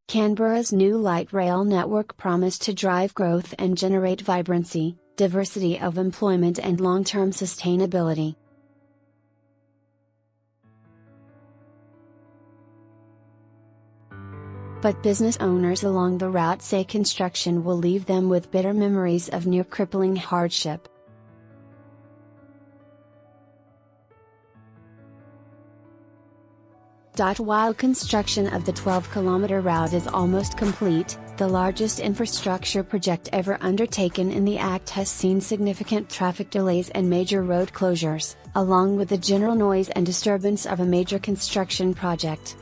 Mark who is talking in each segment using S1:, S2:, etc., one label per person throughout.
S1: Canberra's new light rail network promised to drive growth and generate vibrancy, diversity of employment and long-term sustainability. But business owners along the route say construction will leave them with bitter memories of near-crippling hardship. While construction of the 12-kilometer route is almost complete, the largest infrastructure project ever undertaken in the Act has seen significant traffic delays and major road closures, along with the general noise and disturbance of a major construction project.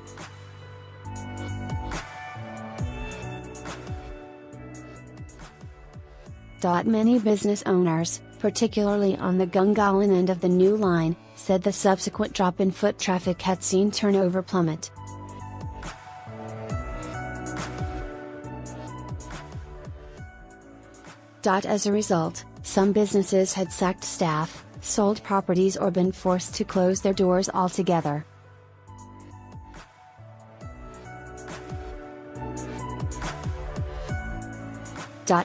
S1: Many business owners, particularly on the Gungahlin end of the new line, said the subsequent drop in foot traffic had seen turnover plummet. As a result, some businesses had sacked staff, sold properties or been forced to close their doors altogether.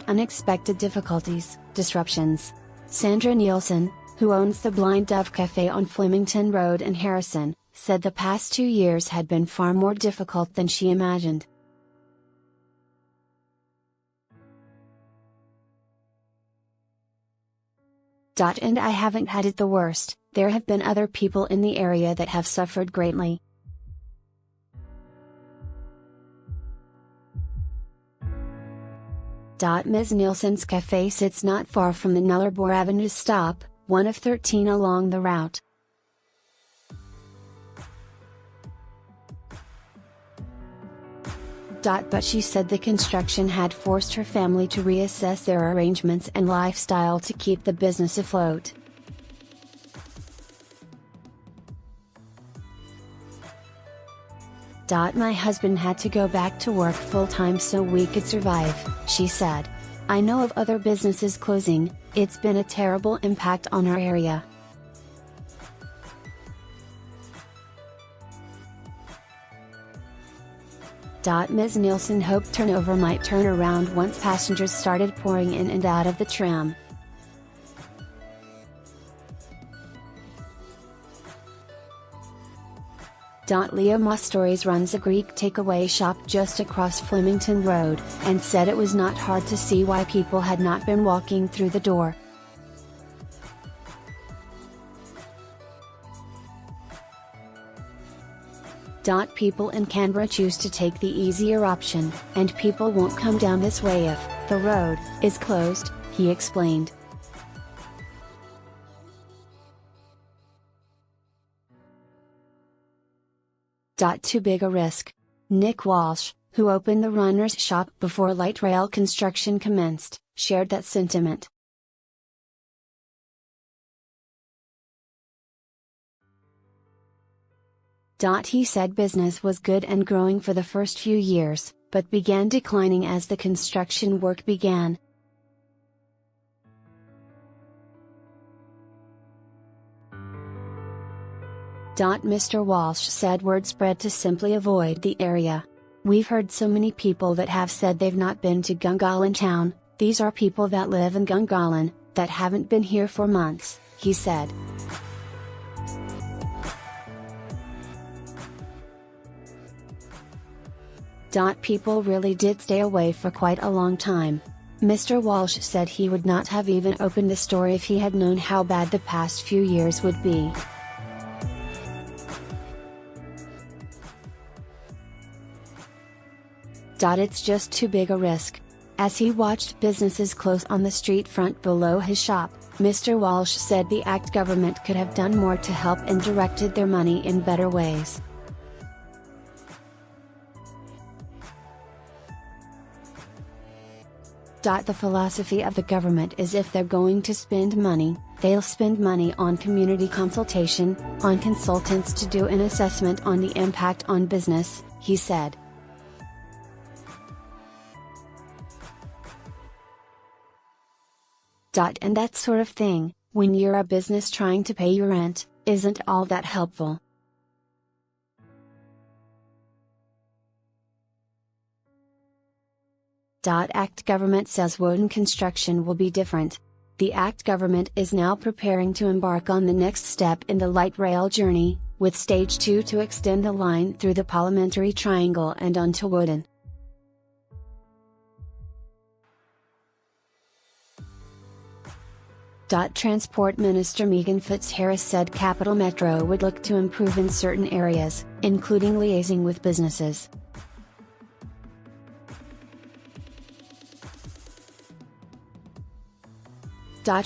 S1: Unexpected difficulties, disruptions. Sandra Nielsen, who owns the Blind Dove Cafe on Flemington Road in Harrison, said the past 2 years had been far more difficult than she imagined. And I haven't had it the worst, there have been other people in the area that have suffered greatly. Ms. Nielsen's cafe sits not far from the Nullarbor Avenue stop, one of 13 along the route. But she said the construction had forced her family to reassess their arrangements and lifestyle to keep the business afloat. My husband had to go back to work full-time so we could survive, she said. I know of other businesses closing, it's been a terrible impact on our area. Ms. Nielsen hoped turnover might turn around once passengers started pouring in and out of the tram. Leo Mostories runs a Greek takeaway shop just across Flemington Road, and said it was not hard to see why people had not been walking through the door. People in Canberra choose to take the easier option, and people won't come down this way if the road is closed, he explained. Too big a risk. Nick Walsh, who opened the runner's shop before light rail construction commenced, shared that sentiment. He said business was good and growing for the first few years, but began declining as the construction work began. Mr. Walsh said word spread to simply avoid the area. We've heard so many people that have said they've not been to Gungahlin town, these are people that live in Gungahlin, that haven't been here for months, he said. People really did stay away for quite a long time. Mr. Walsh said he would not have even opened the store if he had known how bad the past few years would be. It's just too big a risk. As he watched businesses close on the street front below his shop, Mr. Walsh said the Act government could have done more to help and directed their money in better ways. The philosophy of the government is if they're going to spend money, they'll spend money on community consultation, on consultants to do an assessment on the impact on business, he said. And that sort of thing, when you're a business trying to pay your rent, isn't all that helpful. Act Government says Woden construction will be different. The Act Government is now preparing to embark on the next step in the light rail journey, with Stage 2 to extend the line through the Parliamentary Triangle and onto Woden. Transport Minister Megan Fitzharris said Capital Metro would look to improve in certain areas, including liaising with businesses.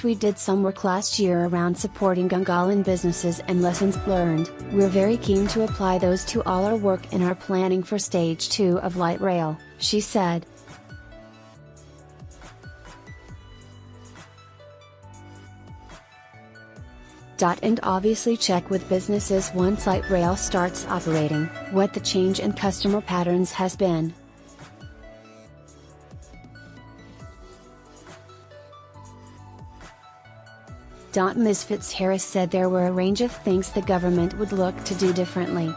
S1: We did some work last year around supporting Gungahlin businesses and lessons learned. We're very keen to apply those to all our work in our planning for Stage 2 of light rail, she said. And obviously check with businesses once light rail starts operating, what the change in customer patterns has been. Ms. Fitzharris said there were a range of things the government would look to do differently.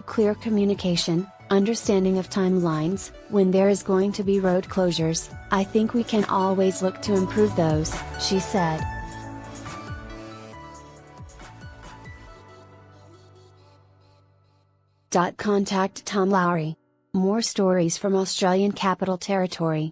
S1: Clear communication, understanding of timelines, when there is going to be road closures, I think we can always look to improve those, she said. Contact Tom Lowry. More stories from Australian Capital Territory.